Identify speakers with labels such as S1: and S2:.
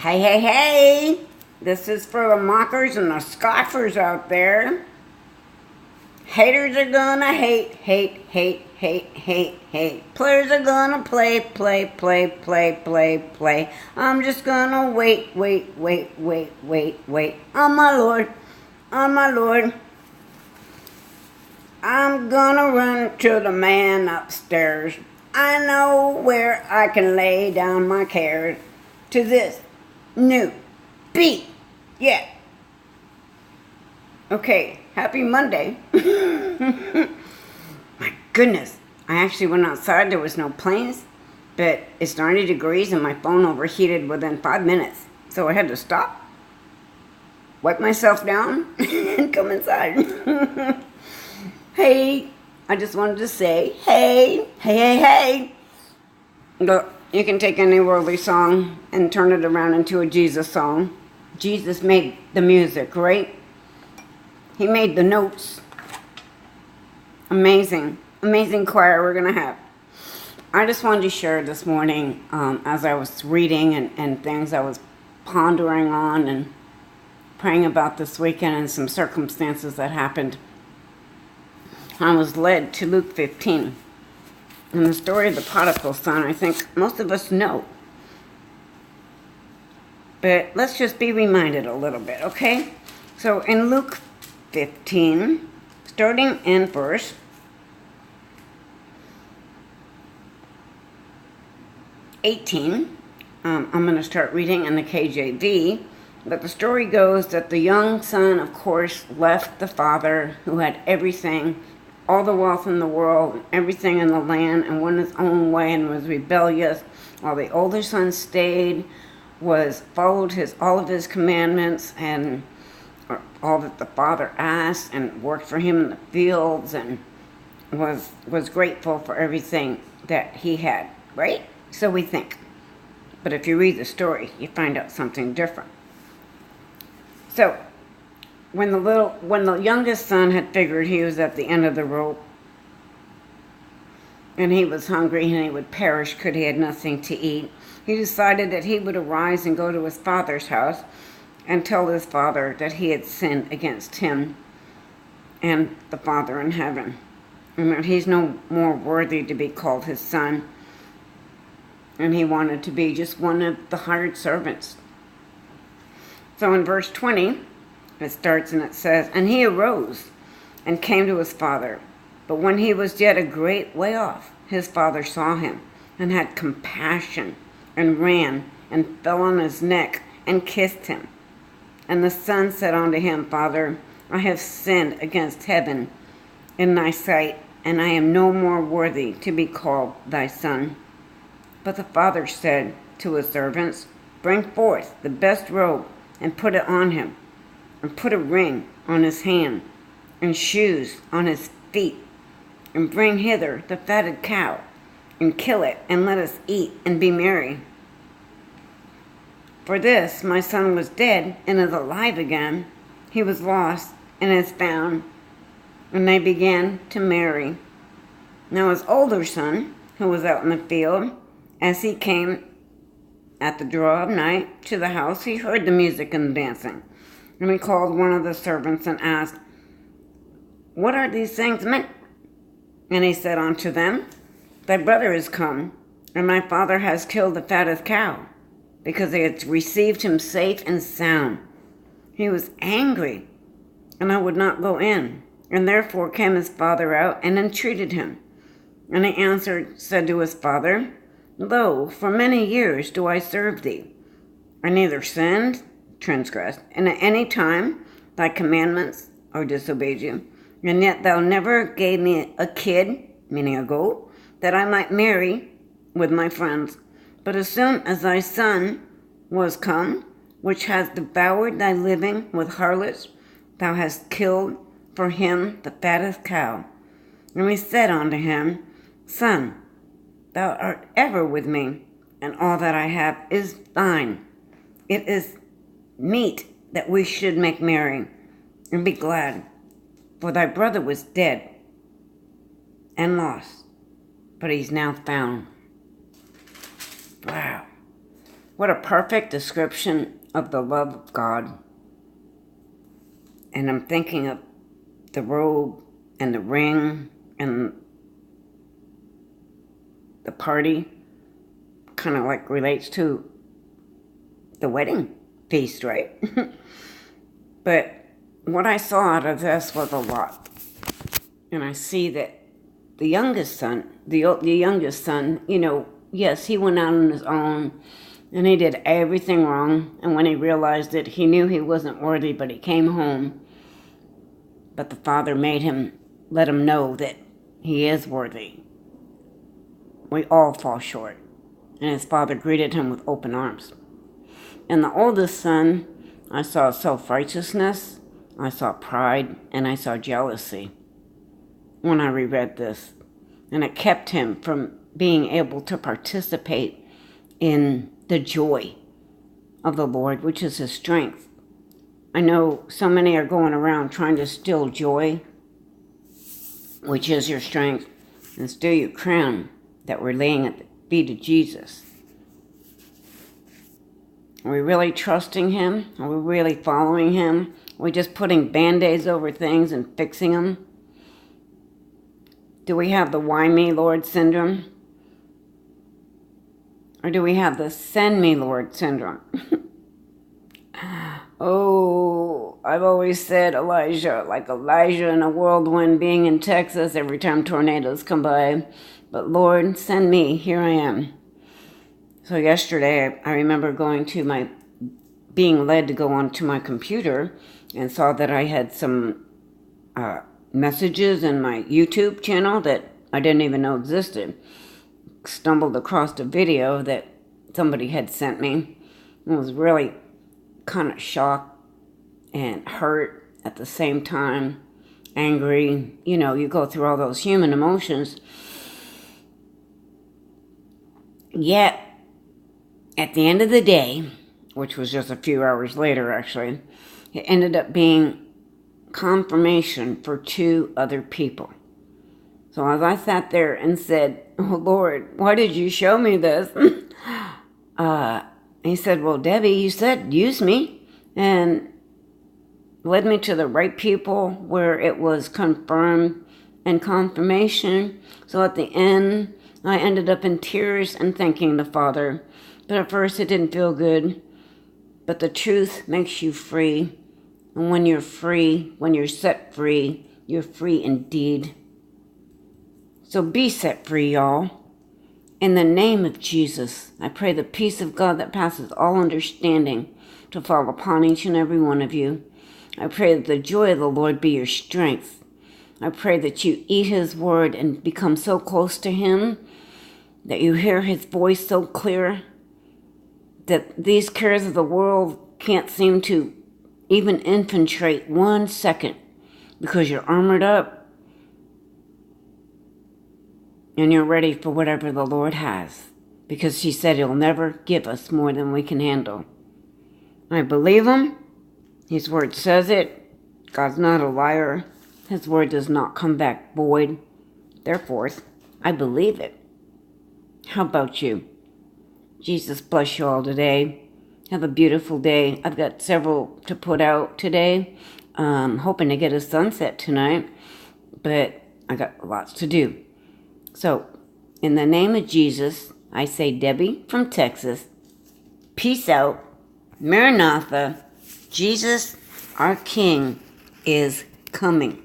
S1: Hey, hey, hey! This is for the mockers and the scoffers out there. Haters are gonna hate, hate, hate, hate, hate, hate. Players are gonna play, play, play, play, play, play. I'm just gonna wait, wait, wait, wait, wait, wait. On my Lord, on my Lord. I'm gonna run to the man upstairs. I know where I can lay down my cares to this new beat. Yeah. Okay, happy Monday. My goodness. I actually went outside. There was no planes, but it's 90 degrees and my phone overheated within 5 minutes. So I had to stop, wipe myself down, and come inside. Hey, I just wanted to say, hey, hey, hey, hey. Look, you can take any worldly song and turn it around into a Jesus song. Jesus made the music, right? He made the notes. Amazing, amazing choir we're going to have. I just wanted to share this morning as I was reading and things I was pondering on and praying about this weekend and some circumstances that happened. I was led to Luke 15. And the story of the prodigal son, I think most of us know. But let's just be reminded a little bit, okay? So in Luke 15, starting in verse 18, I'm going to start reading in the KJV. But the story goes that the young son, of course, left the father who had everything, all the wealth in the world, everything in the land, and went his own way and was rebellious, while the older son stayed, followed all of his commandments and all that the father asked, and worked for him in the fields, and was grateful for everything that he had, right? So we think. But if you read the story, you find out something different. So when the youngest son had figured he was at the end of the rope, and he was hungry and he would perish could he had nothing to eat, he decided that he would arise and go to his father's house and tell his father that he had sinned against him and the Father in heaven, and that he's no more worthy to be called his son, and he wanted to be just one of the hired servants. So in verse 20, it starts and it says, "And he arose and came to his father. But when he was yet a great way off, his father saw him and had compassion and ran and fell on his neck and kissed him. And the son said unto him, Father, I have sinned against heaven in thy sight, and I am no more worthy to be called thy son. But the father said to his servants, Bring forth the best robe and put it on him, and put a ring on his hand, and shoes on his feet, and bring hither the fatted cow, and kill it, and let us eat and be merry. For this my son was dead, and is alive again. He was lost, and is found. And they began to marry. Now his older son, who was out in the field, as he came at the draw of night to the house, he heard the music and the dancing. And he called one of the servants and asked, What are these things meant? And he said unto them, Thy brother is come, and my father has killed the fattest cow, because they had received him safe and sound. He was angry, and I would not go in. And therefore came his father out and entreated him. And he answered, said to his father, Lo, for many years do I serve thee. I neither sinned, transgressed, and at any time thy commandments, or disobeyed you. And yet thou never gave me a kid, meaning a goat, that I might marry with my friends. But as soon as thy son was come, which has devoured thy living with harlots, thou hast killed for him the fattest cow. And we said unto him, Son, thou art ever with me, and all that I have is thine. It is meet that we should make merry, and be glad. For thy brother was dead, and lost, but he's now found." Wow. What a perfect description of the love of God. And I'm thinking of the robe and the ring and the party kind of like relates to the wedding feast, right? But what I saw out of this was a lot. And I see that the youngest son, yes, he went out on his own and he did everything wrong. And when he realized it, he knew he wasn't worthy, but he came home. But the father let him know that he is worthy. We all fall short. And his father greeted him with open arms. And the oldest son, I saw self-righteousness, I saw pride, and I saw jealousy when I reread this. And it kept him from being able to participate in the joy of the Lord, which is his strength. I know so many are going around trying to steal joy, which is your strength, and steal your crown that we're laying at the feet of Jesus. Are we really trusting him? Are we really following him? Are we just putting Band-Aids over things and fixing them? Do we have the why me, Lord syndrome? Or do we have the send me, Lord syndrome? Oh, I've always said Elijah, like Elijah in a whirlwind being in Texas every time tornadoes come by. But Lord, send me, here I am. So yesterday, I remember being led to go onto my computer and saw that I had some messages in my YouTube channel that I didn't even know existed. Stumbled across a video that somebody had sent me. I was really kind of shocked and hurt at the same time, angry. You go through all those human emotions. Yet, at the end of the day, which was just a few hours later actually, it ended up being confirmation for 2 other people. So as I sat there and said, "Oh Lord, why did you show me this?" He said, "Well, Debbie, you said use me," and led me to the right people where it was confirmed and confirmation. So at the end, I ended up in tears and thanking the Father. But at first it didn't feel good. But the truth makes you free. And when you're free, when you're set free, you're free indeed. So be set free, y'all. In the name of Jesus, I pray the peace of God that passes all understanding to fall upon each and every one of you. I pray that the joy of the Lord be your strength. I pray that you eat his word and become so close to him that you hear his voice so clear that these cares of the world can't seem to even infiltrate 1 second because you're armored up and you're ready for whatever the Lord has, because he said he'll never give us more than we can handle. I believe him. His word says it. God's not a liar. His word does not come back void. Therefore, I believe it. How about you? Jesus bless you all today. Have a beautiful day. I've got several to put out today. Hoping to get a sunset tonight, but I got lots to do. So, in the name of Jesus, I say, Debbie from Texas, peace out. Maranatha, Jesus, our King, is coming.